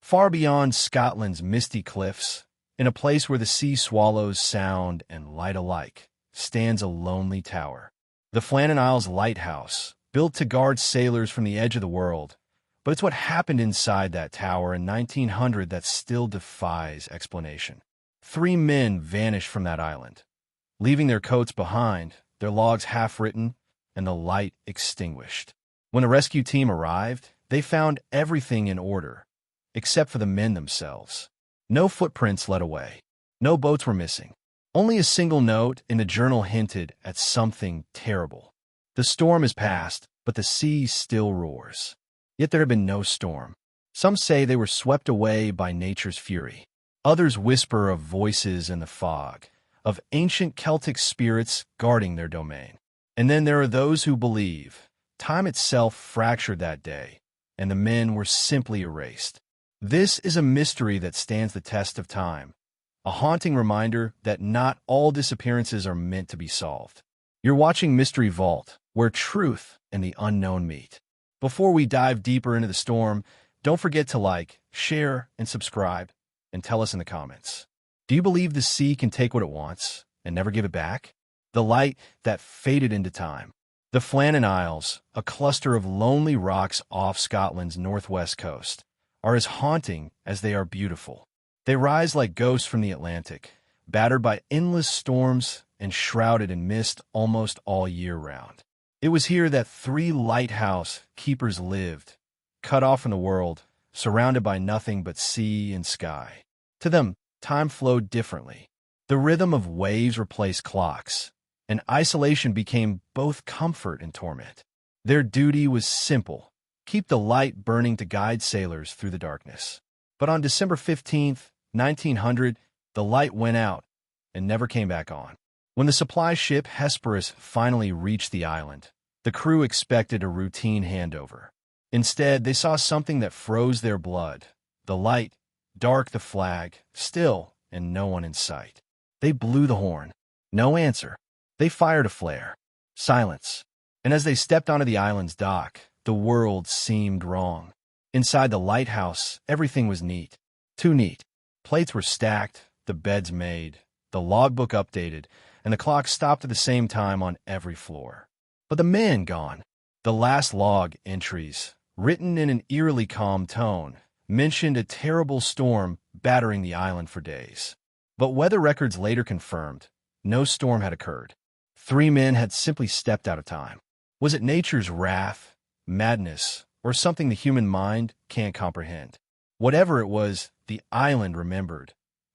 Far beyond Scotland's misty cliffs, in a place where the sea swallows sound and light alike, stands a lonely tower. The Flannan Isles Lighthouse, built to guard sailors from the edge of the world. But it's what happened inside that tower in 1900 that still defies explanation. 3 men vanished from that island, leaving their coats behind, their logs half-written, and the light extinguished. When the rescue team arrived, they found everything in order, except for the men themselves. No footprints led away. No boats were missing. Only a single note in a journal hinted at something terrible. The storm has passed, but the sea still roars. Yet there had been no storm. Some say they were swept away by nature's fury. Others whisper of voices in the fog, of ancient Celtic spirits guarding their domain. And then there are those who believe time itself fractured that day, and the men were simply erased. This is a mystery that stands the test of time, a haunting reminder that not all disappearances are meant to be solved. You're watching Mystery Vault, where truth and the unknown meet. Before we dive deeper into the storm, don't forget to like, share, and subscribe, and tell us in the comments. Do you believe the sea can take what it wants and never give it back? The light that faded into time. The Flannan Isles, a cluster of lonely rocks off Scotland's northwest coast, are as haunting as they are beautiful. They rise like ghosts from the Atlantic, battered by endless storms and shrouded in mist almost all year round. It was here that 3 lighthouse keepers lived, cut off from the world, surrounded by nothing but sea and sky. To them, time flowed differently. The rhythm of waves replaced clocks, and isolation became both comfort and torment. Their duty was simple: keep the light burning to guide sailors through the darkness. But on December 15th, 1900, the light went out and never came back on. When the supply ship Hesperus finally reached the island, the crew expected a routine handover. Instead, they saw something that froze their blood. The light, dark the flag, still, and no one in sight. They blew the horn. No answer. They fired a flare. Silence. And as they stepped onto the island's dock, the world seemed wrong. Inside the lighthouse, everything was neat. Too neat. Plates were stacked, the beds made, the logbook updated, and the clock stopped at the same time on every floor. But the men gone. The last log entries, written in an eerily calm tone, mentioned a terrible storm battering the island for days. But weather records later confirmed no storm had occurred. 3 men had simply stepped out of time. Was it nature's wrath, madness, or something the human mind can't comprehend? Whatever it was, the island remembered,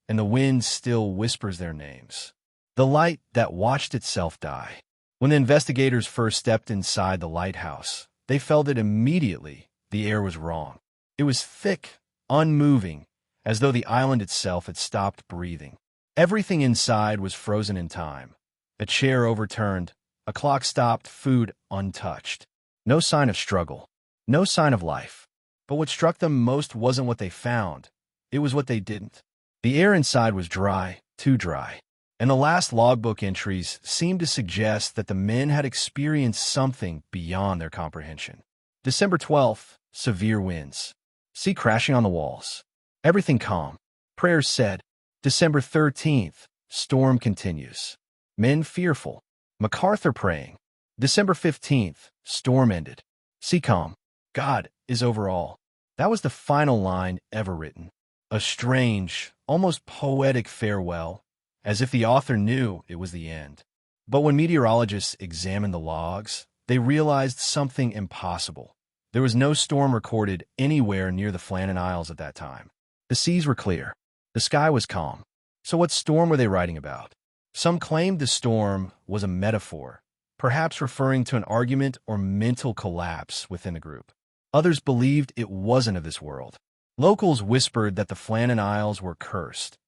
and the wind still whispers their names. The light that watched itself die. When the investigators first stepped inside the lighthouse, they felt it immediately. The air was wrong. It was thick, unmoving, as though the island itself had stopped breathing. Everything inside was frozen in time. A chair overturned, a clock stopped, food untouched. No sign of struggle, no sign of life. But what struck them most wasn't what they found. It was what they didn't. The air inside was dry, too dry. And the last logbook entries seemed to suggest that the men had experienced something beyond their comprehension. December 12th, severe winds. Sea crashing on the walls. Everything calm. Prayers said. December 13th, storm continues. Men fearful. MacArthur praying. December 15th, storm ended. Sea calm. God is over all. That was the final line ever written. A strange, almost poetic farewell, as if the author knew it was the end. But when meteorologists examined the logs, they realized something impossible. There was no storm recorded anywhere near the Flannan Isles at that time. The seas were clear. The sky was calm. So what storm were they writing about? Some claimed the storm was a metaphor, perhaps referring to an argument or mental collapse within the group. Others believed it wasn't of this world. Locals whispered that the Flannan Isles were cursed.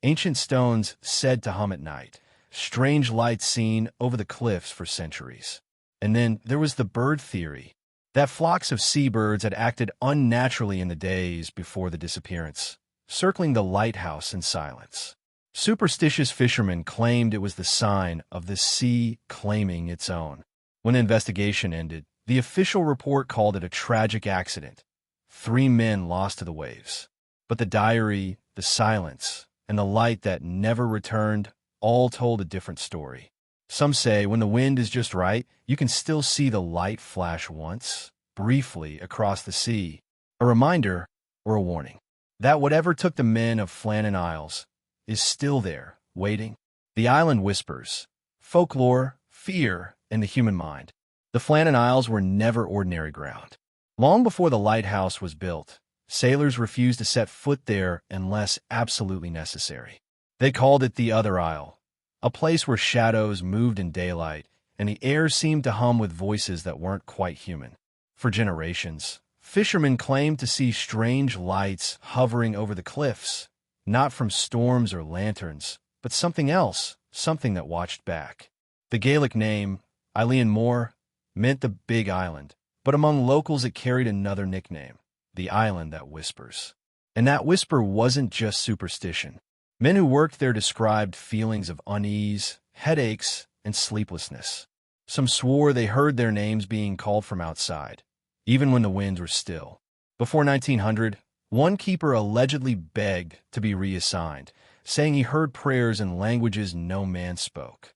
Ancient stones said to hum at night, strange lights seen over the cliffs for centuries. And then there was the bird theory, that flocks of seabirds had acted unnaturally in the days before the disappearance, circling the lighthouse in silence. Superstitious fishermen claimed it was the sign of the sea claiming its own. When the investigation ended, the official report called it a tragic accident. 3 men lost to the waves. But the diary, the silence, and the light that never returned all told a different story. Some say when the wind is just right, you can still see the light flash once, briefly, across the sea, a reminder or a warning that whatever took the men of Flannan Isles is still there, waiting. The island whispers, folklore, fear, and the human mind. The Flannan Isles were never ordinary ground. Long before the lighthouse was built, sailors refused to set foot there unless absolutely necessary. They called it the Other Isle, a place where shadows moved in daylight and the air seemed to hum with voices that weren't quite human. For generations, fishermen claimed to see strange lights hovering over the cliffs, not from storms or lanterns, but something else, something that watched back. The Gaelic name, Eilean Mor, meant the Big Island, but among locals it carried another nickname, the Island that Whispers. And that whisper wasn't just superstition. Men who worked there described feelings of unease, headaches, and sleeplessness. Some swore they heard their names being called from outside, even when the winds were still. Before 1900, one keeper allegedly begged to be reassigned, saying he heard prayers in languages no man spoke.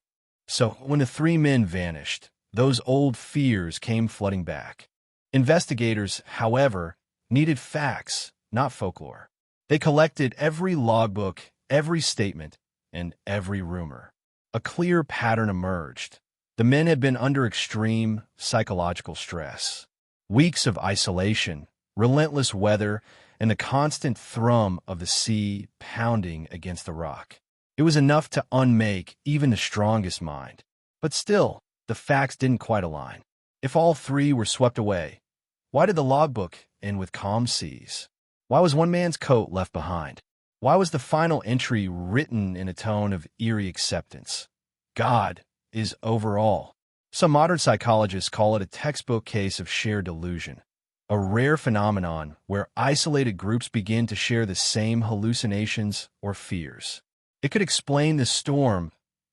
So when the three men vanished, those old fears came flooding back. Investigators, however, needed facts, not folklore. They collected every logbook, every statement, and every rumor. A clear pattern emerged. The men had been under extreme psychological stress. Weeks of isolation, relentless weather, and the constant thrum of the sea pounding against the rock. It was enough to unmake even the strongest mind. But still, the facts didn't quite align. If all three were swept away, why did the logbook end with calm seas? Why was one man's coat left behind? Why was the final entry written in a tone of eerie acceptance? God is over all. Some modern psychologists call it a textbook case of shared delusion, a rare phenomenon where isolated groups begin to share the same hallucinations or fears. It could explain the storm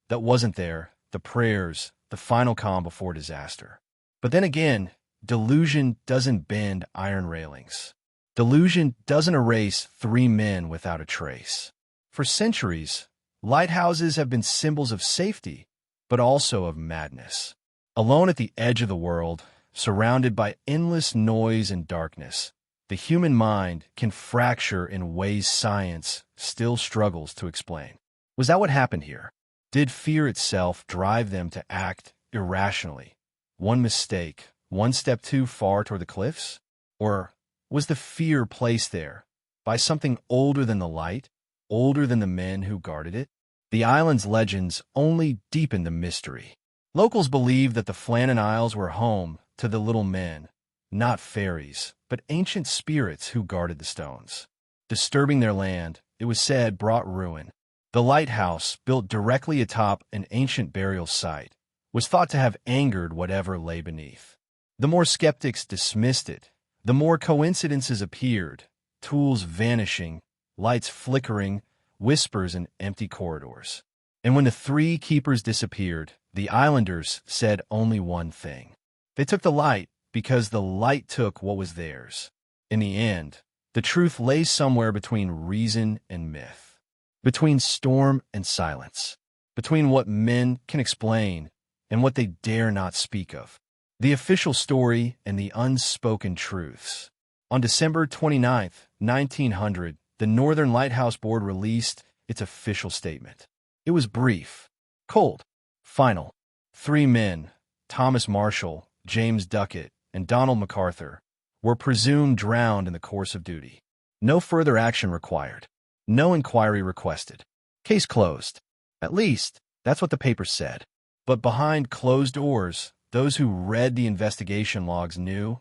that wasn't there, the prayers, the final calm before disaster. But then again, delusion doesn't bend iron railings. Delusion doesn't erase three men without a trace. For centuries, lighthouses have been symbols of safety, but also of madness. Alone at the edge of the world, surrounded by endless noise and darkness, the human mind can fracture in ways science still struggles to explain. Was that what happened here? Did fear itself drive them to act irrationally? One mistake, one step too far toward the cliffs? Or was the fear placed there by something older than the light, older than the men who guarded it? The island's legends only deepened the mystery. Locals believed that the Flannan Isles were home to the little men, not fairies, but ancient spirits who guarded the stones. Disturbing their land, it was said, brought ruin. The lighthouse, built directly atop an ancient burial site, was thought to have angered whatever lay beneath. The more skeptics dismissed it, the more coincidences appeared, tools vanishing, lights flickering, whispers in empty corridors. And when the three keepers disappeared, the islanders said only one thing. They took the light because the light took what was theirs. In the end, the truth lay somewhere between reason and myth, between storm and silence, between what men can explain and what they dare not speak of. The official story and the unspoken truths. On December 29, 1900, the Northern Lighthouse Board released its official statement. It was brief, cold, final. Three men, Thomas Marshall, James Duckett, and Donald MacArthur, were presumed drowned in the course of duty. No further action required. No inquiry requested. Case closed. At least, that's what the paper said. But behind closed doors, those who read the investigation logs knew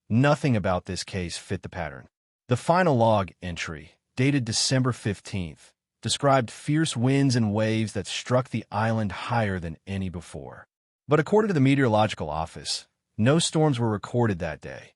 nothing about this case fit the pattern. The final log entry, dated December 15th, described fierce winds and waves that struck the island higher than any before. But according to the Meteorological Office, no storms were recorded that day,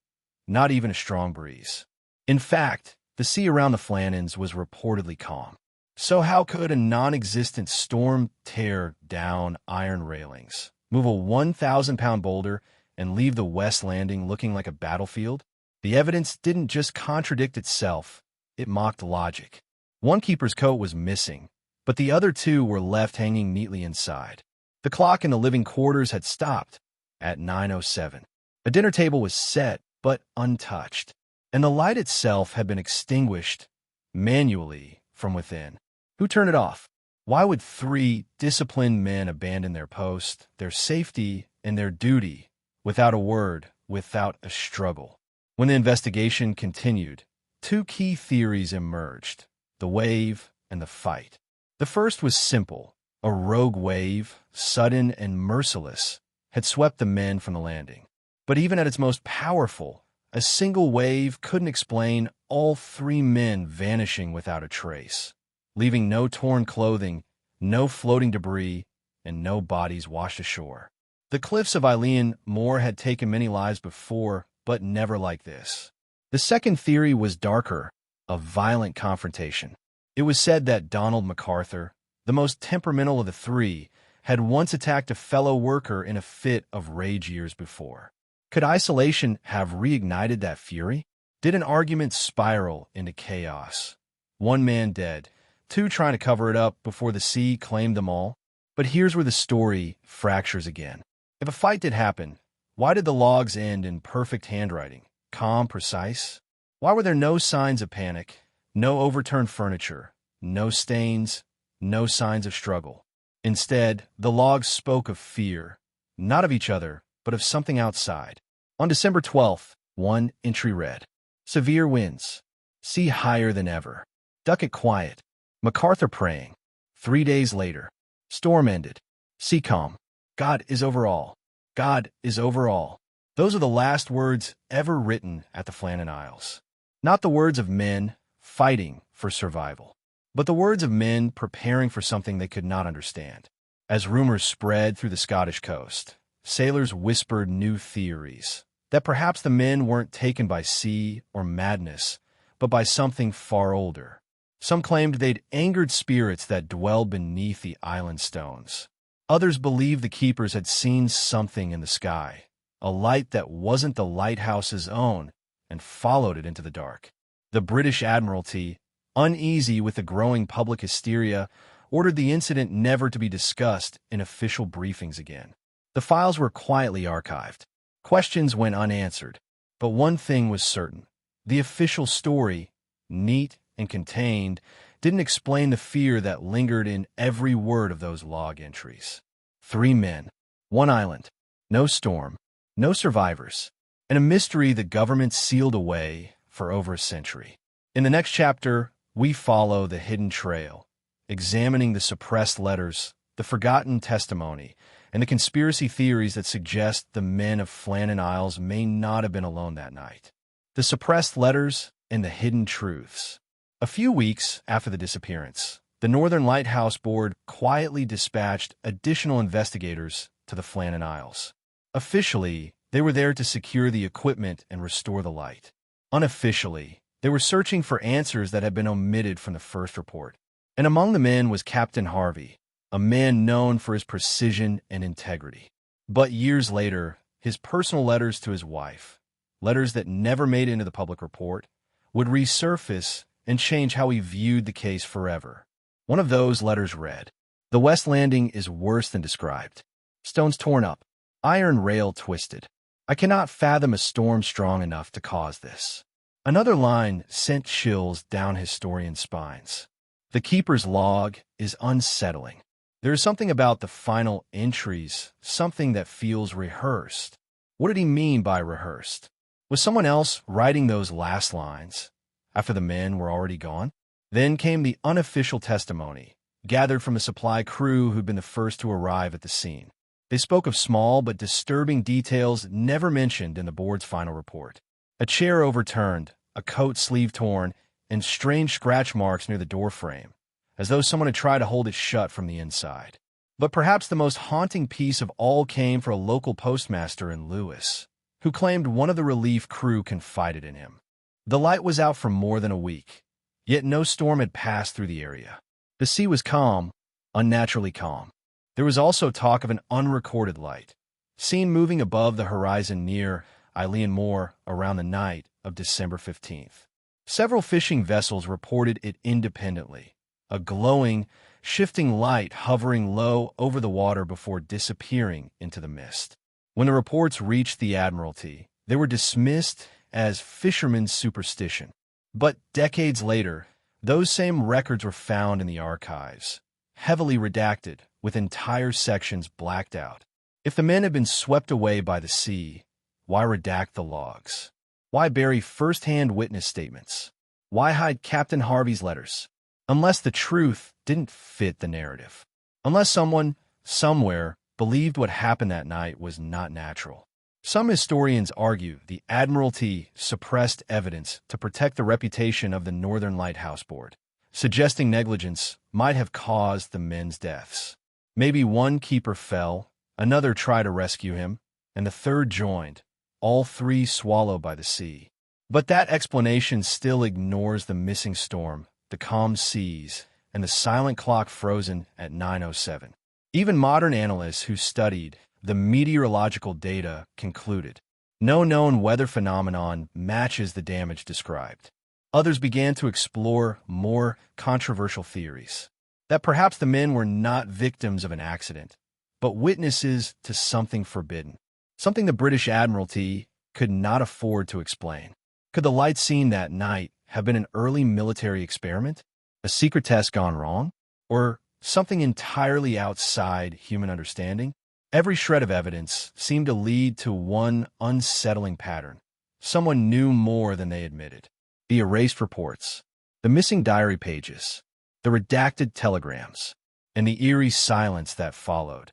not even a strong breeze. In fact, the sea around the Flannans was reportedly calm. So how could a non-existent storm tear down iron railings, move a 1,000-pound boulder, and leave the West Landing looking like a battlefield? The evidence didn't just contradict itself, it mocked logic. One keeper's coat was missing, but the other two were left hanging neatly inside. The clock in the living quarters had stopped at 9:07. A dinner table was set, but untouched, and the light itself had been extinguished manually from within. Who turned it off? Why would three disciplined men abandon their post, their safety, and their duty without a word, without a struggle? When the investigation continued, two key theories emerged: the wave and the fight. The first was simple. A rogue wave, sudden and merciless, had swept the men from the landing. But even at its most powerful, a single wave couldn't explain all three men vanishing without a trace, leaving no torn clothing, no floating debris, and no bodies washed ashore. The cliffs of Eilean Moor had taken many lives before, but never like this. The second theory was darker, a violent confrontation. It was said that Donald MacArthur, the most temperamental of the three, had once attacked a fellow worker in a fit of rage years before. Could isolation have reignited that fury? Did an argument spiral into chaos? One man dead, two trying to cover it up before the sea claimed them all? But here's where the story fractures again. If a fight did happen, why did the logs end in perfect handwriting, calm, precise? Why were there no signs of panic, no overturned furniture, no stains, no signs of struggle? Instead, the logs spoke of fear, not of each other, but of something outside. On December 12th, one entry read, "Severe winds. Sea higher than ever. Ducket quiet. MacArthur praying." 3 days later, storm ended. Sea calm. God is over all. God is over all. Those are the last words ever written at the Flannan Isles. Not the words of men fighting for survival, but the words of men preparing for something they could not understand. As rumors spread through the Scottish coast, sailors whispered new theories, that perhaps the men weren't taken by sea or madness, but by something far older. Some claimed they'd angered spirits that dwelled beneath the island stones. Others believed the keepers had seen something in the sky, a light that wasn't the lighthouse's own, and followed it into the dark. The British Admiralty, uneasy with the growing public hysteria, ordered the incident never to be discussed in official briefings again. The files were quietly archived. Questions went unanswered. But one thing was certain. The official story, neat and contained, didn't explain the fear that lingered in every word of those log entries. 3 men, 1 island, no storm, no survivors, and a mystery the government sealed away for over a century. In the next chapter, we follow the hidden trail, examining the suppressed letters, the forgotten testimony, and the conspiracy theories that suggest the men of Flannan Isles may not have been alone that night. The suppressed letters and the hidden truths. A few weeks after the disappearance, the Northern Lighthouse Board quietly dispatched additional investigators to the Flannan Isles. Officially, they were there to secure the equipment and restore the light. Unofficially, they were searching for answers that had been omitted from the first report. And among the men was Captain Harvey, a man known for his precision and integrity. But years later, his personal letters to his wife, letters that never made it into the public report, would resurface and change how he viewed the case forever. One of those letters read, "The West Landing is worse than described. Stones torn up, iron rail twisted. I cannot fathom a storm strong enough to cause this." Another line sent chills down historians' spines. The keeper's log is unsettling. There is something about the final entries, something that feels rehearsed. What did he mean by rehearsed? Was someone else writing those last lines after the men were already gone? Then came the unofficial testimony, gathered from a supply crew who'd been the first to arrive at the scene. They spoke of small but disturbing details never mentioned in the board's final report. A chair overturned, a coat sleeve torn, and strange scratch marks near the doorframe, as though someone had tried to hold it shut from the inside. But perhaps the most haunting piece of all came from a local postmaster in Lewis, who claimed one of the relief crew confided in him. The light was out for more than a week, yet no storm had passed through the area. The sea was calm, unnaturally calm. There was also talk of an unrecorded light, seen moving above the horizon near Eilean Moor around the night of December 15th. Several fishing vessels reported it independently, a glowing, shifting light hovering low over the water before disappearing into the mist. When the reports reached the Admiralty, they were dismissed as fishermen's superstition. But decades later, those same records were found in the archives, heavily redacted, with entire sections blacked out. If the men had been swept away by the sea, why redact the logs? Why bury first-hand witness statements? Why hide Captain Harvey's letters? Unless the truth didn't fit the narrative. Unless someone, somewhere, believed what happened that night was not natural. Some historians argue the Admiralty suppressed evidence to protect the reputation of the Northern Lighthouse Board, suggesting negligence might have caused the men's deaths. Maybe one keeper fell, another tried to rescue him, and the third joined, all three swallowed by the sea. But that explanation still ignores the missing storm, the calm seas, and the silent clock frozen at 9:07. Even modern analysts who studied the meteorological data concluded no known weather phenomenon matches the damage described. Others began to explore more controversial theories, that perhaps the men were not victims of an accident, but witnesses to something forbidden, something the British Admiralty could not afford to explain. Could the light seen that night have been an early military experiment, a secret test gone wrong, or something entirely outside human understanding? Every shred of evidence seemed to lead to one unsettling pattern. Someone knew more than they admitted. The erased reports, the missing diary pages, the redacted telegrams, and the eerie silence that followed,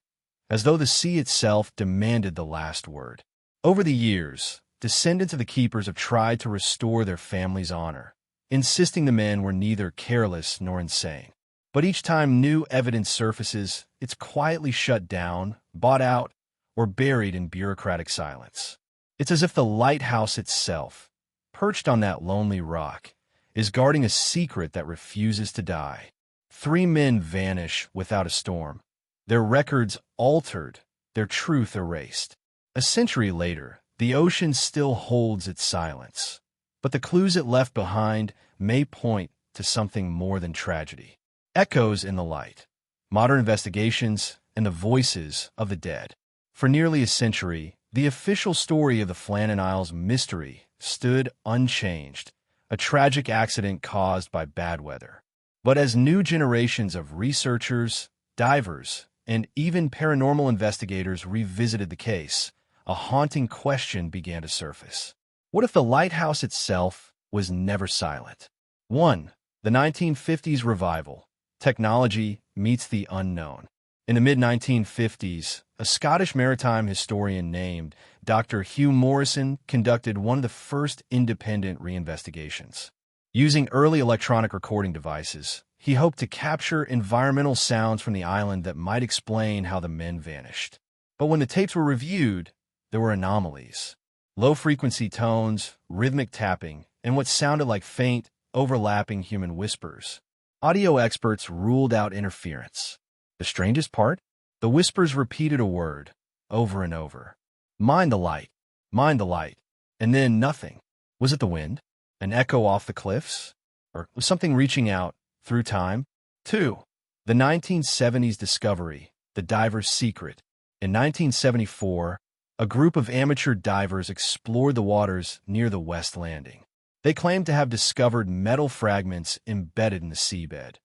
as though the sea itself demanded the last word. Over the years, descendants of the keepers have tried to restore their family's honor, insisting the men were neither careless nor insane. But each time new evidence surfaces, it's quietly shut down, bought out, or buried in bureaucratic silence. It's as if the lighthouse itself, perched on that lonely rock, is guarding a secret that refuses to die. 3 men vanish without a storm, their records altered, their truth erased. A century later, the ocean still holds its silence, but the clues it left behind may point to something more than tragedy. Echoes in the light, modern investigations, and the voices of the dead. For nearly a century, the official story of the Flannan Isles Mystery stood unchanged, a tragic accident caused by bad weather. But as new generations of researchers, divers, and even paranormal investigators revisited the case, a haunting question began to surface. What if the lighthouse itself was never silent? 1. The 1950s revival. Technology meets the unknown. In the mid-1950s, a Scottish maritime historian named Dr. Hugh Morrison conducted one of the first independent reinvestigations. Using early electronic recording devices, he hoped to capture environmental sounds from the island that might explain how the men vanished. But when the tapes were reviewed, there were anomalies. Low-frequency tones, rhythmic tapping, and what sounded like faint, overlapping human whispers. Audio experts ruled out interference. The strangest part? The whispers repeated a word, over and over. Mind the light, mind the light. And then nothing. Was it the wind? An echo off the cliffs? Or was something reaching out through time? 2. The 1970s discovery, the diver's secret. In 1974, a group of amateur divers explored the waters near the West Landing. They claimed to have discovered metal fragments embedded in the seabed,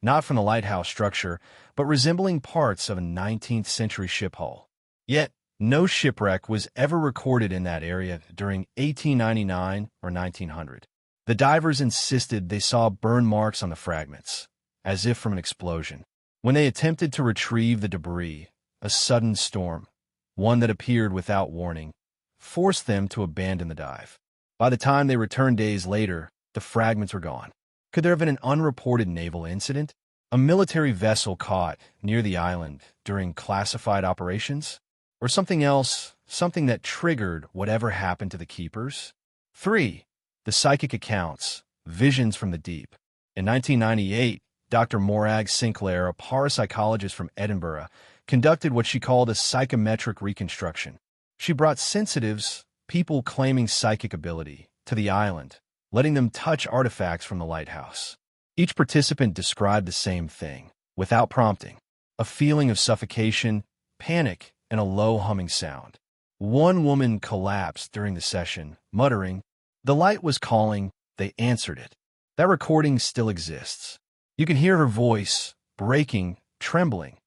not from the lighthouse structure, but resembling parts of a 19th century ship hull. Yet, no shipwreck was ever recorded in that area during 1899 or 1900. The divers insisted they saw burn marks on the fragments, as if from an explosion. When they attempted to retrieve the debris, a sudden storm, one that appeared without warning, forced them to abandon the dive. By the time they returned days later, the fragments were gone. Could there have been an unreported naval incident? A military vessel caught near the island during classified operations? Or something else, something that triggered whatever happened to the keepers? 3. The psychic accounts, visions from the deep. In 1998, Dr. Morag Sinclair, a parapsychologist from Edinburgh, conducted what she called a psychometric reconstruction. She brought sensitives, people claiming psychic ability, to the island, letting them touch artifacts from the lighthouse. Each participant described the same thing, without prompting: a feeling of suffocation, panic, and a low humming sound. One woman collapsed during the session, muttering, "The light was calling, they answered it." That recording still exists. You can hear her voice, breaking, trembling,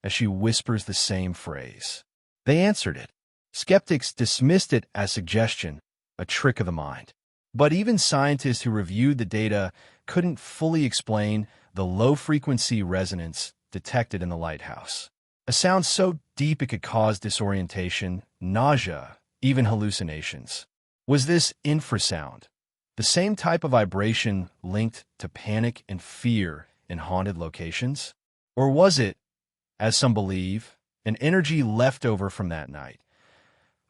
as she whispers the same phrase. They answered it. Skeptics dismissed it as suggestion, a trick of the mind. But even scientists who reviewed the data couldn't fully explain the low-frequency resonance detected in the lighthouse. A sound so deep it could cause disorientation, nausea, even hallucinations. Was this infrasound, the same type of vibration linked to panic and fear in haunted locations? Or was it, as some believe, an energy left over from that night,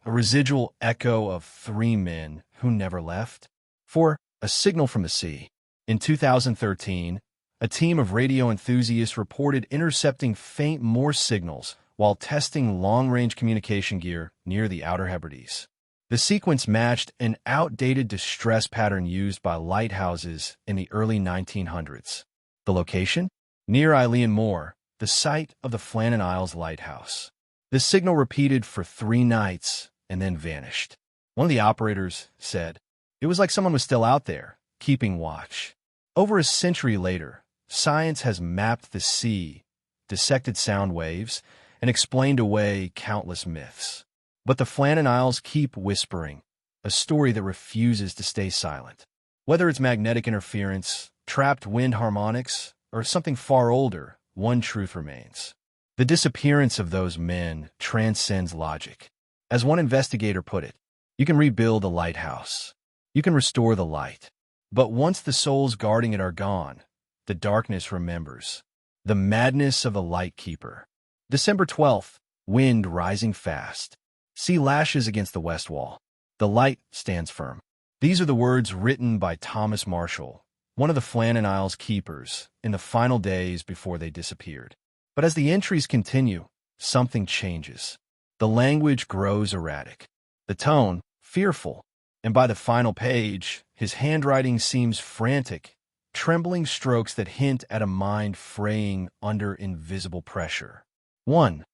a residual echo of 3 men who never left? For a signal from the sea. In 2013, a team of radio enthusiasts reported intercepting faint Morse signals while testing long-range communication gear near the Outer Hebrides. The sequence matched an outdated distress pattern used by lighthouses in the early 1900s. The location? Near Eilean Moor, the site of the Flannan Isles Lighthouse. The signal repeated for 3 nights and then vanished. One of the operators said, "It was like someone was still out there, keeping watch." Over a century later, science has mapped the sea, dissected sound waves, and explained away countless myths. But the Flannan Isles keep whispering, a story that refuses to stay silent. Whether it's magnetic interference, trapped wind harmonics, or something far older, one truth remains: the disappearance of those men transcends logic. As one investigator put it, you can rebuild a lighthouse. You can restore the light. But once the souls guarding it are gone, the darkness remembers. The madness of the lightkeeper. December 12th, wind rising fast. Sea lashes against the west wall. The light stands firm. These are the words written by Thomas Marshall, one of the Flannan Isles keepers, in the final days before they disappeared. But as the entries continue, something changes. The language grows erratic. The tone, fearful. And by the final page, his handwriting seems frantic, trembling strokes that hint at a mind fraying under invisible pressure. 1.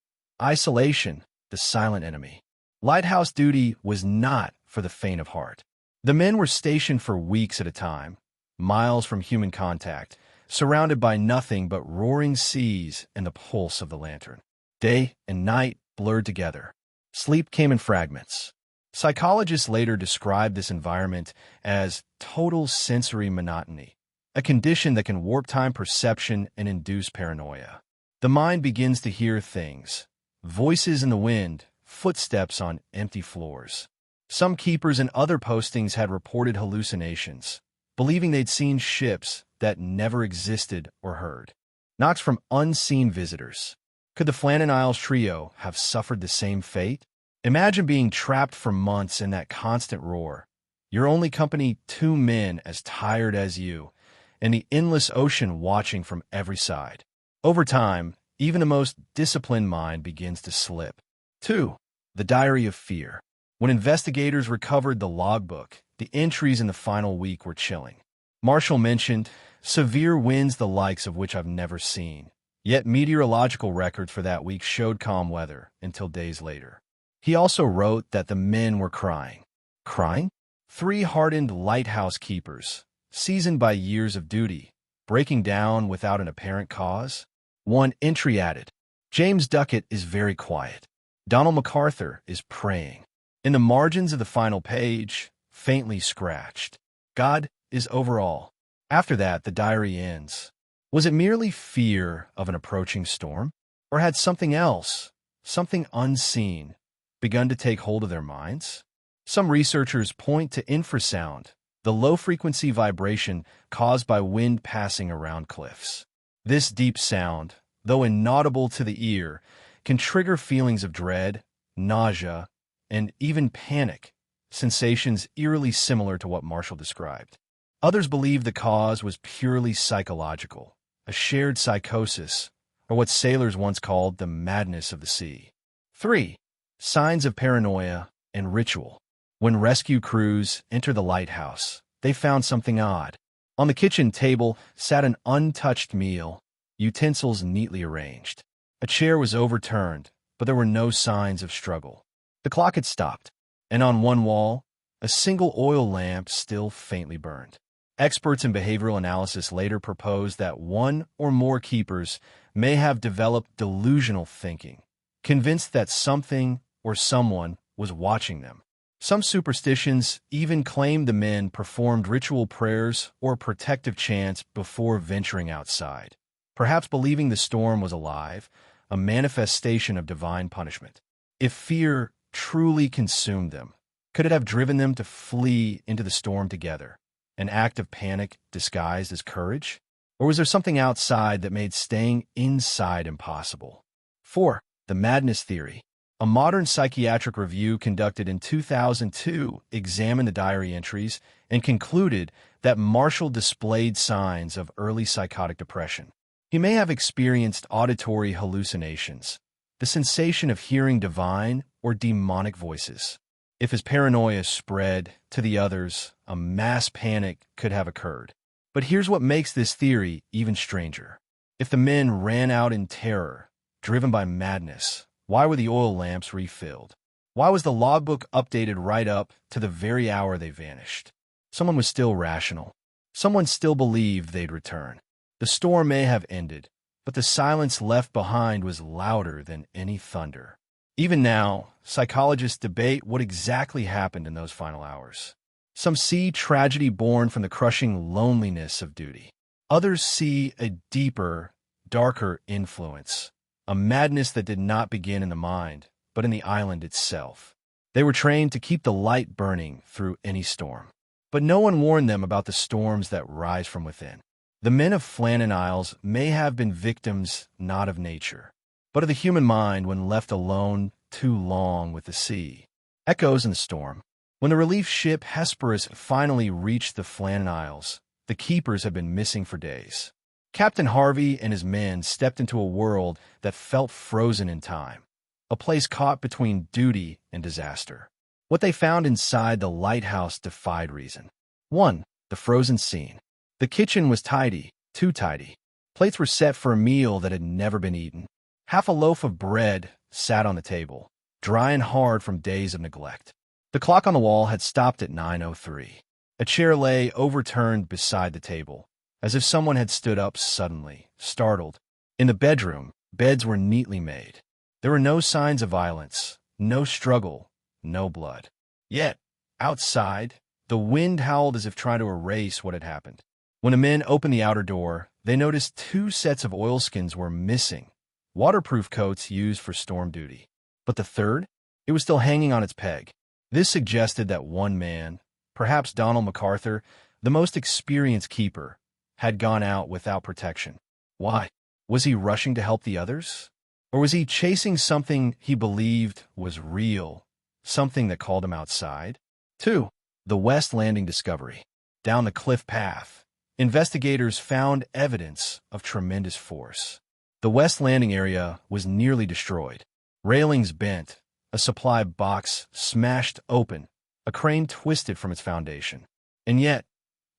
Isolation, the silent enemy. Lighthouse duty was not for the faint of heart. The men were stationed for weeks at a time, miles from human contact, surrounded by nothing but roaring seas and the pulse of the lantern. Day and night blurred together. Sleep came in fragments. Psychologists later described this environment as total sensory monotony, a condition that can warp time perception and induce paranoia. The mind begins to hear things: voices in the wind, footsteps on empty floors. Some keepers in other postings had reported hallucinations, believing they'd seen ships that never existed or heard. Knocks from unseen visitors. Could the Flannan Isles trio have suffered the same fate? Imagine being trapped for months in that constant roar. Your only company 2 men as tired as you, and the endless ocean watching from every side. Over time, even the most disciplined mind begins to slip. 2. The Diary of Fear. When investigators recovered the logbook, the entries in the final week were chilling. Marshall mentioned, "Severe winds the likes of which I've never seen." Yet meteorological records for that week showed calm weather until days later. He also wrote that the men were crying. Crying? 3 hardened lighthouse keepers, seasoned by years of duty, breaking down without an apparent cause? One entry added, "James Duckett is very quiet. Donald MacArthur is praying." In the margins of the final page, faintly scratched, "God is over all." After that, the diary ends. Was it merely fear of an approaching storm? Or had something else, something unseen, begun to take hold of their minds? Some researchers point to infrasound, the low-frequency vibration caused by wind passing around cliffs. This deep sound, though inaudible to the ear, can trigger feelings of dread, nausea, and even panic, sensations eerily similar to what Marshall described. Others believe the cause was purely psychological, a shared psychosis, or what sailors once called the madness of the sea. 3. Signs of paranoia and ritual. When rescue crews enter the lighthouse, they found something odd. On the kitchen table sat an untouched meal, utensils neatly arranged. A chair was overturned, but there were no signs of struggle. The clock had stopped, and on one wall, a single oil lamp still faintly burned. Experts in behavioral analysis later proposed that one or more keepers may have developed delusional thinking, convinced that something or someone was watching them. Some superstitions even claimed the men performed ritual prayers or protective chants before venturing outside, perhaps believing the storm was alive, a manifestation of divine punishment. If fear truly consumed them, could it have driven them to flee into the storm together, an act of panic disguised as courage? Or was there something outside that made staying inside impossible? 4. The madness theory. A modern psychiatric review conducted in 2002 examined the diary entries and concluded that Marshall displayed signs of early psychotic depression. He may have experienced auditory hallucinations, the sensation of hearing divine or demonic voices. If his paranoia spread to the others, a mass panic could have occurred. But here's what makes this theory even stranger. If the men ran out in terror, driven by madness, why were the oil lamps refilled? Why was the logbook updated right up to the very hour they vanished? Someone was still rational. Someone still believed they'd return. The storm may have ended, but the silence left behind was louder than any thunder. Even now, psychologists debate what exactly happened in those final hours. Some see tragedy born from the crushing loneliness of duty. Others see a deeper, darker influence, a madness that did not begin in the mind, but in the island itself. They were trained to keep the light burning through any storm. But no one warned them about the storms that rise from within. The men of Flannan Isles may have been victims not of nature, but of the human mind when left alone too long with the sea. Echoes in the storm. When the relief ship Hesperus finally reached the Flannan Isles, the keepers had been missing for days. Captain Harvey and his men stepped into a world that felt frozen in time, a place caught between duty and disaster. What they found inside the lighthouse defied reason. 1. The frozen scene. The kitchen was tidy, too tidy. Plates were set for a meal that had never been eaten. Half a loaf of bread sat on the table, dry and hard from days of neglect. The clock on the wall had stopped at 9:03. A chair lay overturned beside the table, as if someone had stood up suddenly, startled. In the bedroom, beds were neatly made. There were no signs of violence, no struggle, no blood. Yet, outside, the wind howled as if trying to erase what had happened. When the men opened the outer door, they noticed 2 sets of oilskins were missing, waterproof coats used for storm duty. But the third? It was still hanging on its peg. This suggested that one man, perhaps Donald MacArthur, the most experienced keeper, had gone out without protection. Why? Was he rushing to help the others? Or was he chasing something he believed was real, something that called him outside? 2. The West Landing discovery. Down the cliff path, investigators found evidence of tremendous force. The West Landing area was nearly destroyed. Railings bent, a supply box smashed open, a crane twisted from its foundation. And yet,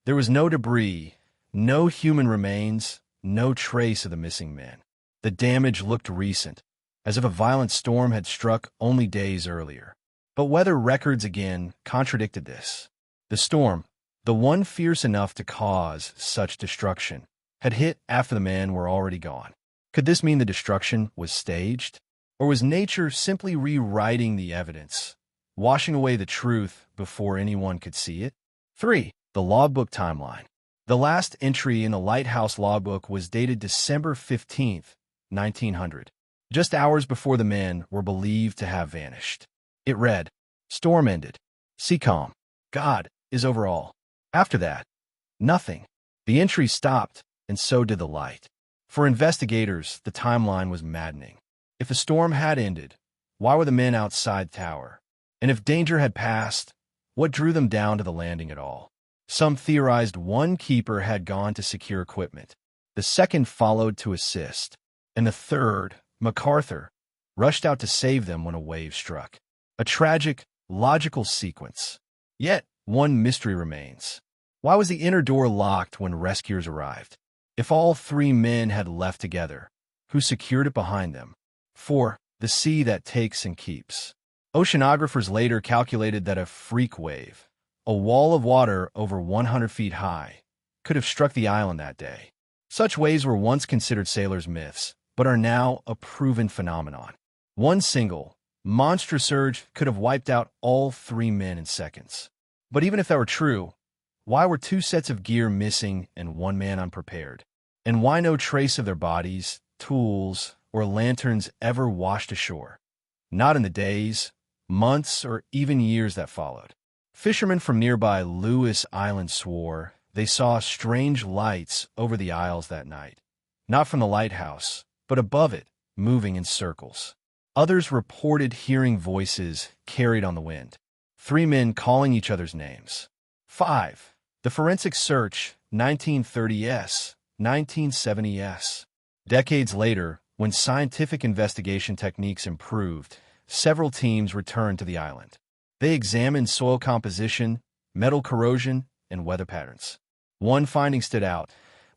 there was no debris, no human remains, no trace of the missing men. The damage looked recent, as if a violent storm had struck only days earlier. But weather records again contradicted this. The storm, the one fierce enough to cause such destruction, had hit after the men were already gone. Could this mean the destruction was staged? Or was nature simply rewriting the evidence, washing away the truth before anyone could see it? 3. The logbook timeline. The last entry in the Lighthouse logbook was dated December 15th, 1900, just hours before the men were believed to have vanished. It read, "Storm ended. Sea calm. God is over all." After that, nothing. The entry stopped, and so did the light. For investigators, the timeline was maddening. If the storm had ended, why were the men outside the tower? And if danger had passed, what drew them down to the landing at all? Some theorized one keeper had gone to secure equipment. The second followed to assist. And the third, MacArthur, rushed out to save them when a wave struck. A tragic, logical sequence. Yet, one mystery remains. Why was the inner door locked when rescuers arrived? If all three men had left together, who secured it behind them? 4. The sea that takes and keeps. Oceanographers later calculated that a freak wave, a wall of water over 100 feet high, could have struck the island that day. Such waves were once considered sailors' myths, but are now a proven phenomenon. One single, monstrous surge could have wiped out all three men in seconds. But even if that were true, why were 2 sets of gear missing and 1 man unprepared? And why no trace of their bodies, tools, or lanterns ever washed ashore? Not in the days, months, or even years that followed. Fishermen from nearby Lewis Island swore they saw strange lights over the Isles that night, not from the lighthouse, but above it, moving in circles. Others reported hearing voices carried on the wind. 3 men calling each other's names. 5. The forensic search, 1930s, 1970s. Decades later, when scientific investigation techniques improved, several teams returned to the island. They examined soil composition, metal corrosion, and weather patterns. One finding stood out.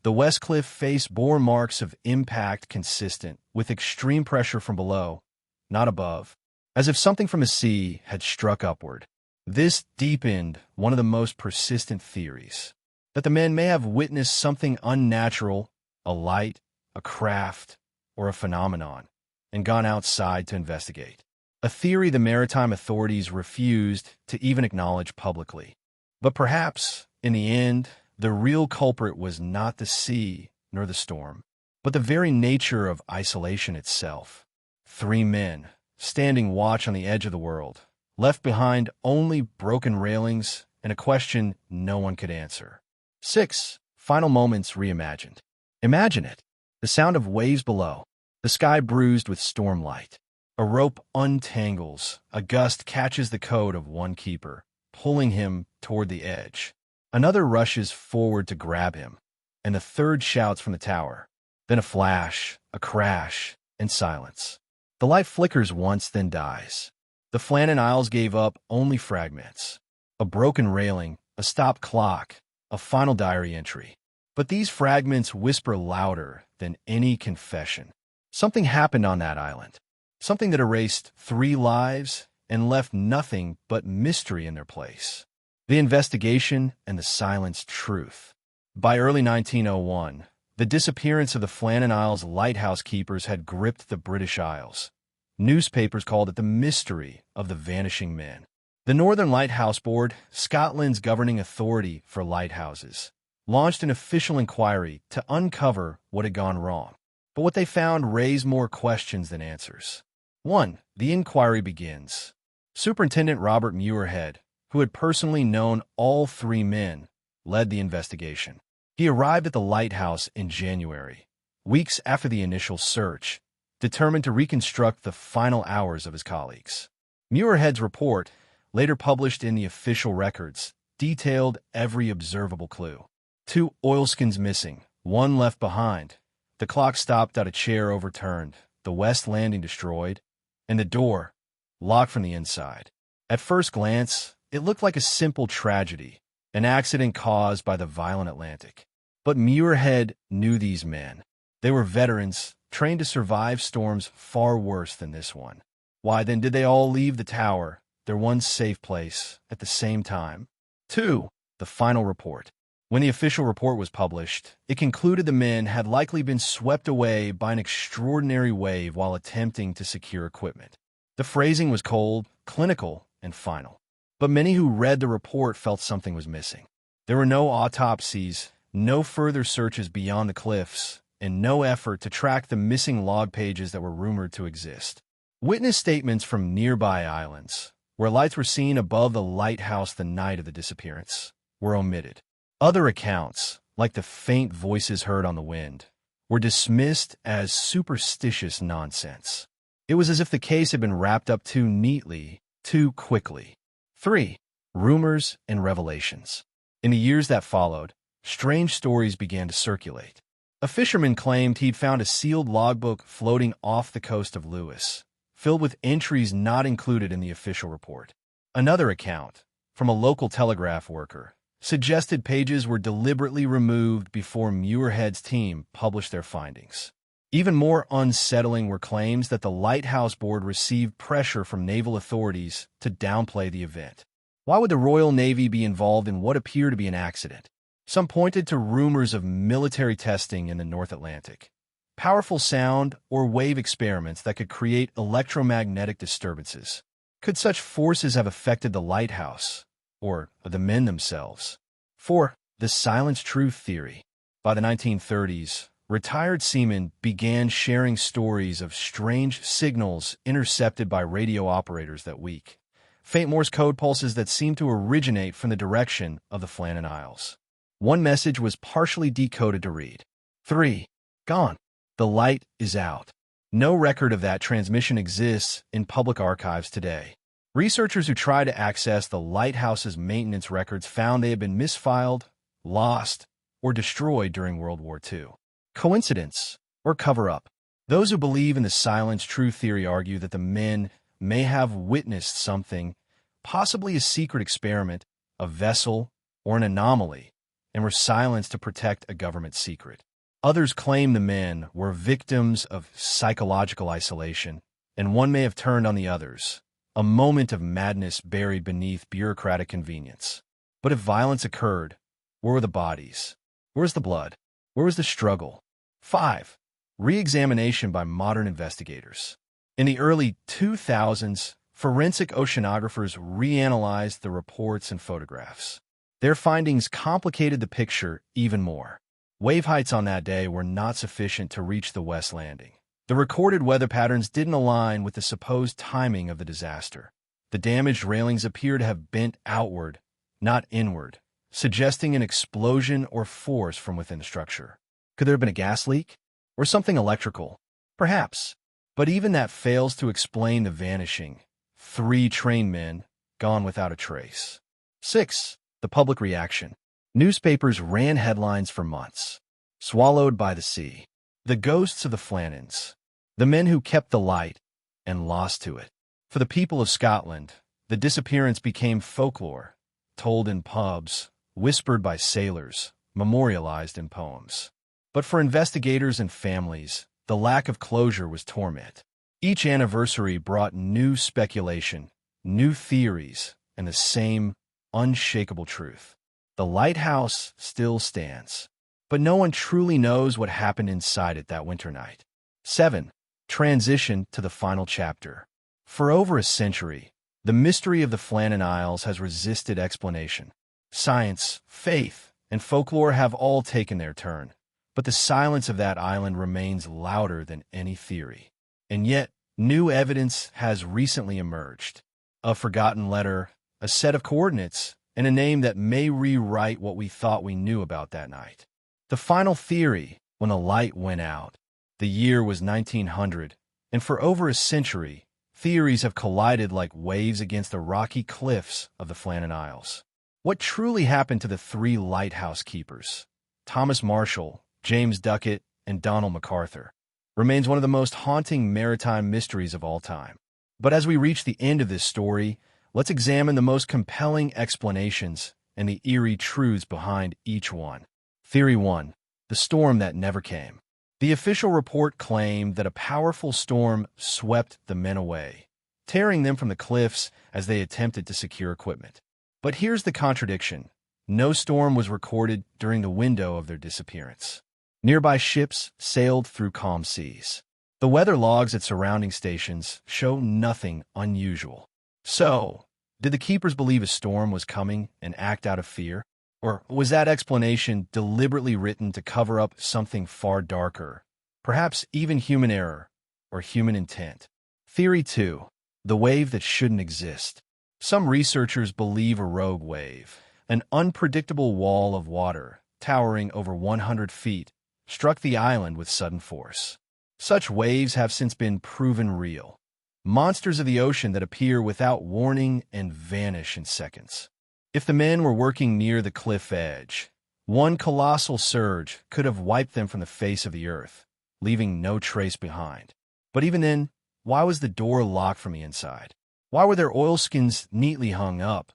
The west cliff face bore marks of impact consistent with extreme pressure from below, not above, as if something from the sea had struck upward. This deepened one of the most persistent theories, that the men may have witnessed something unnatural, a light, a craft, or a phenomenon, and gone outside to investigate. A theory the maritime authorities refused to even acknowledge publicly. But perhaps, in the end, the real culprit was not the sea nor the storm, but the very nature of isolation itself. 3 men, standing watch on the edge of the world, left behind only broken railings and a question no one could answer. 6. Final moments reimagined. Imagine it. The sound of waves below, the sky bruised with storm light. A rope untangles, a gust catches the coat of one keeper, pulling him toward the edge. Another rushes forward to grab him, and the third shouts from the tower. Then a flash, a crash, and silence. The light flickers once, then dies. The Flannan Isles gave up only fragments. A broken railing, a stopped clock, a final diary entry. But these fragments whisper louder than any confession. Something happened on that island. Something that erased 3 lives and left nothing but mystery in their place. The investigation and the silenced truth. By early 1901, the disappearance of the Flannan Isles lighthouse keepers had gripped the British Isles. Newspapers called it the mystery of the vanishing men. The Northern Lighthouse Board, Scotland's governing authority for lighthouses, launched an official inquiry to uncover what had gone wrong. But what they found raised more questions than answers. 1. The inquiry begins. Superintendent Robert Muirhead, who had personally known all 3 men, led the investigation. He arrived at the lighthouse in January, weeks after the initial search, determined to reconstruct the final hours of his colleagues. Muirhead's report, later published in the official records, detailed every observable clue. 2 oilskins missing, 1 left behind. The clock stopped at a chair overturned, the west landing destroyed, and the door locked from the inside. At first glance, it looked like a simple tragedy, an accident caused by the violent Atlantic. But Muirhead knew these men. They were veterans, trained to survive storms far worse than this one. Why then did they all leave the tower, their one safe place, at the same time? 2. The final report. When the official report was published, it concluded the men had likely been swept away by an extraordinary wave while attempting to secure equipment. The phrasing was cold, clinical, and final. But many who read the report felt something was missing. There were no autopsies, no further searches beyond the cliffs, and no effort to track the missing log pages that were rumored to exist. Witness statements from nearby islands, where lights were seen above the lighthouse the night of the disappearance, were omitted. Other accounts, like the faint voices heard on the wind, were dismissed as superstitious nonsense. It was as if the case had been wrapped up too neatly, too quickly. 3. Rumors and revelations. In the years that followed, strange stories began to circulate. A fisherman claimed he'd found a sealed logbook floating off the coast of Lewis, filled with entries not included in the official report. Another account, from a local telegraph worker, Suggested pages were deliberately removed before Muirhead's team published their findings. Even more unsettling were claims that the Lighthouse Board received pressure from naval authorities to downplay the event. Why would the Royal Navy be involved in what appeared to be an accident? Some pointed to rumors of military testing in the North Atlantic, powerful sound or wave experiments that could create electromagnetic disturbances. Could such forces have affected the lighthouse, or the men themselves? 4. The silent truth theory. By the 1930s, retired seamen began sharing stories of strange signals intercepted by radio operators that week. Faint Morse code pulses that seemed to originate from the direction of the Flannan Isles. One message was partially decoded to read, 3. Gone. The light is out. No record of that transmission exists in public archives today. Researchers who tried to access the lighthouse's maintenance records found they had been misfiled, lost, or destroyed during World War II. Coincidence or cover-up? Those who believe in the silent truth theory argue that the men may have witnessed something, possibly a secret experiment, a vessel, or an anomaly, and were silenced to protect a government secret. Others claim the men were victims of psychological isolation, and one may have turned on the others, a moment of madness buried beneath bureaucratic convenience. But if violence occurred, where were the bodies? Where was the blood? Where was the struggle? 5. Re-examination by modern investigators. In the early 2000s, forensic oceanographers reanalyzed the reports and photographs. Their findings complicated the picture even more. Wave heights on that day were not sufficient to reach the West Landing. The recorded weather patterns didn't align with the supposed timing of the disaster. The damaged railings appear to have bent outward, not inward, suggesting an explosion or force from within the structure. Could there have been a gas leak? Or something electrical? Perhaps. But even that fails to explain the vanishing. 3 trained men gone without a trace. 6. The public reaction. Newspapers ran headlines for months. Swallowed by the sea. The ghosts of the Flannans. The men who kept the light and lost to it. For the people of Scotland, the disappearance became folklore, told in pubs, whispered by sailors, memorialized in poems. But for investigators and families, the lack of closure was torment. Each anniversary brought new speculation, new theories, and the same unshakable truth. The lighthouse still stands, but no one truly knows what happened inside it that winter night. 7. Transition to the final chapter. For over a century, the mystery of the Flannan Isles has resisted explanation. Science, faith, and folklore have all taken their turn, but the silence of that island remains louder than any theory. And yet, new evidence has recently emerged. A forgotten letter, a set of coordinates, and a name that may rewrite what we thought we knew about that night. The final theory, when the light went out. The year was 1900, and for over a century, theories have collided like waves against the rocky cliffs of the Flannan Isles. What truly happened to the 3 lighthouse keepers, Thomas Marshall, James Duckett, and Donald MacArthur, remains one of the most haunting maritime mysteries of all time. But as we reach the end of this story, let's examine the most compelling explanations and the eerie truths behind each one. Theory 1. The storm that never came. The official report claimed that a powerful storm swept the men away, tearing them from the cliffs as they attempted to secure equipment. But here's the contradiction. No storm was recorded during the window of their disappearance. Nearby ships sailed through calm seas. The weather logs at surrounding stations show nothing unusual. So, did the keepers believe a storm was coming and act out of fear? Or was that explanation deliberately written to cover up something far darker, perhaps even human error or human intent? Theory 2. The wave that shouldn't exist. Some researchers believe a rogue wave, an unpredictable wall of water towering over 100 feet, struck the island with sudden force. Such waves have since been proven real. Monsters of the ocean that appear without warning and vanish in seconds. If the men were working near the cliff edge, one colossal surge could have wiped them from the face of the earth, leaving no trace behind. But even then, why was the door locked from the inside? Why were their oilskins neatly hung up,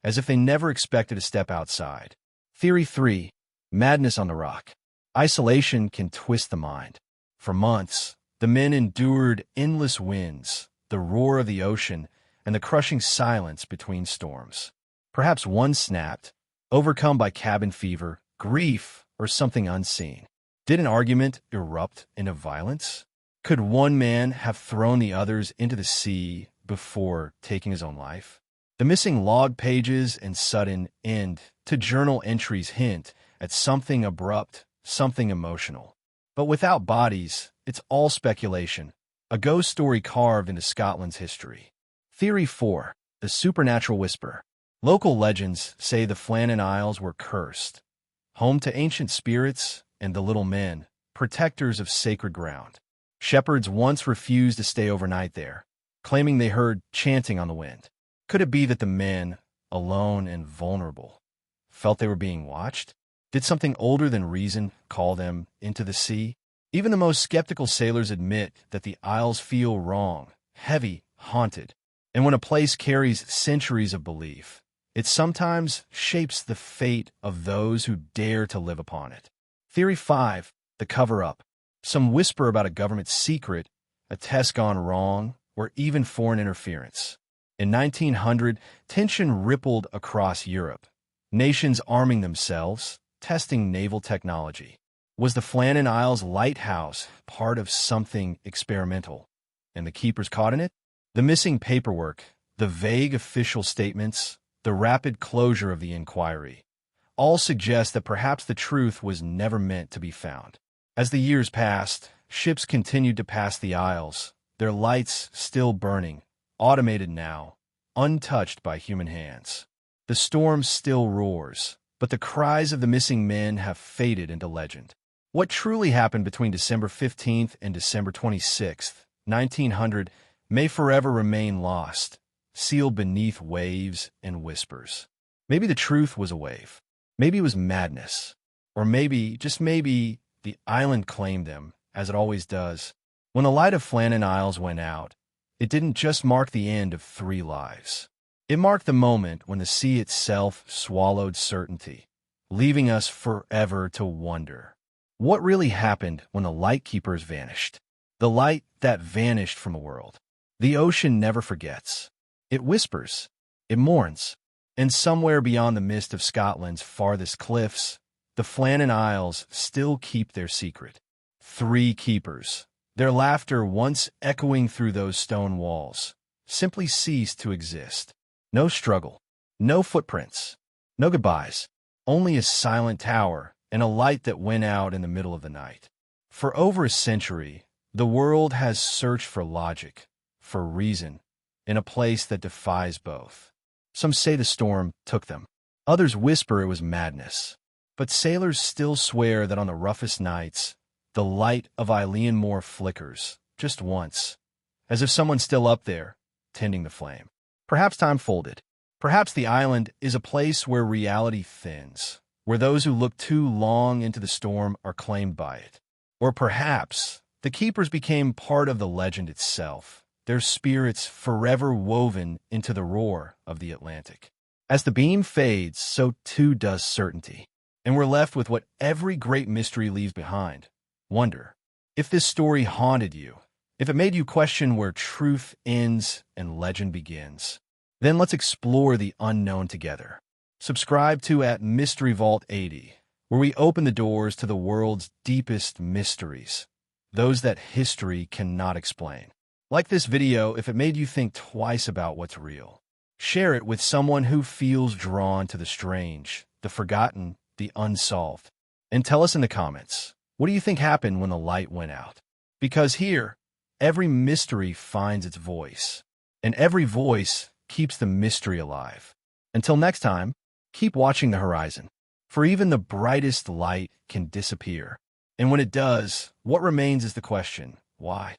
as if they never expected to step outside. Theory 3. Madness on the rock. Isolation can twist the mind. For months, the men endured endless winds, the roar of the ocean, and the crushing silence between storms. Perhaps one snapped, overcome by cabin fever, grief, or something unseen. Did an argument erupt into violence? Could one man have thrown the others into the sea before taking his own life? The missing log pages and sudden end to journal entries hint at something abrupt, something emotional. But without bodies, it's all speculation, a ghost story carved into Scotland's history. Theory 4. The Supernatural Whisper. Local legends say the Flannan Isles were cursed, home to ancient spirits and the little men, protectors of sacred ground. Shepherds once refused to stay overnight there, claiming they heard chanting on the wind. Could it be that the men, alone and vulnerable, felt they were being watched? Did something older than reason call them into the sea? Even the most skeptical sailors admit that the Isles feel wrong, heavy, haunted. And when a place carries centuries of belief, it sometimes shapes the fate of those who dare to live upon it. Theory 5. The cover-up. Some whisper about a government secret, a test gone wrong, or even foreign interference. In 1900, tension rippled across Europe. Nations arming themselves, testing naval technology. Was the Flannan Isles Lighthouse part of something experimental, and the keepers caught in it? The missing paperwork, the vague official statements, the rapid closure of the inquiry, all suggest that perhaps the truth was never meant to be found. As the years passed, ships continued to pass the Isles, their lights still burning, automated now, untouched by human hands. The storm still roars, but the cries of the missing men have faded into legend. What truly happened between December 15th and December 26th, 1900, may forever remain lost, sealed beneath waves and whispers. Maybe the truth was a wave. Maybe it was madness. Or maybe, just maybe, the island claimed them, as it always does. When the light of Flannan Isles went out, it didn't just mark the end of 3 lives. It marked the moment when the sea itself swallowed certainty, leaving us forever to wonder. What really happened when the lightkeepers vanished? The light that vanished from the world. The ocean never forgets. It whispers. It mourns. And somewhere beyond the mist of Scotland's farthest cliffs, the Flannan Isles still keep their secret. 3 keepers, their laughter once echoing through those stone walls, simply ceased to exist. No struggle, no footprints, no goodbyes, only a silent tower and a light that went out in the middle of the night. For over a century, the world has searched for logic, for reason, in a place that defies both. Some say the storm took them. Others whisper it was madness. But sailors still swear that on the roughest nights, the light of Eilean Moor flickers, just once, as if someone's still up there, tending the flame. Perhaps time folded. Perhaps the island is a place where reality thins, where those who look too long into the storm are claimed by it. Or perhaps the keepers became part of the legend itself, their spirits forever woven into the roar of the Atlantic. As the beam fades, so too does certainty. And we're left with what every great mystery leaves behind. Wonder. If this story haunted you, if it made you question where truth ends and legend begins, then let's explore the unknown together. Subscribe to @Mystery Vault 80, where we open the doors to the world's deepest mysteries, those that history cannot explain. Like this video if it made you think twice about what's real. Share it with someone who feels drawn to the strange, the forgotten, the unsolved. And tell us in the comments, what do you think happened when the light went out? Because here, every mystery finds its voice, and every voice keeps the mystery alive. Until next time, keep watching the horizon, for even the brightest light can disappear. And when it does, what remains is the question, why?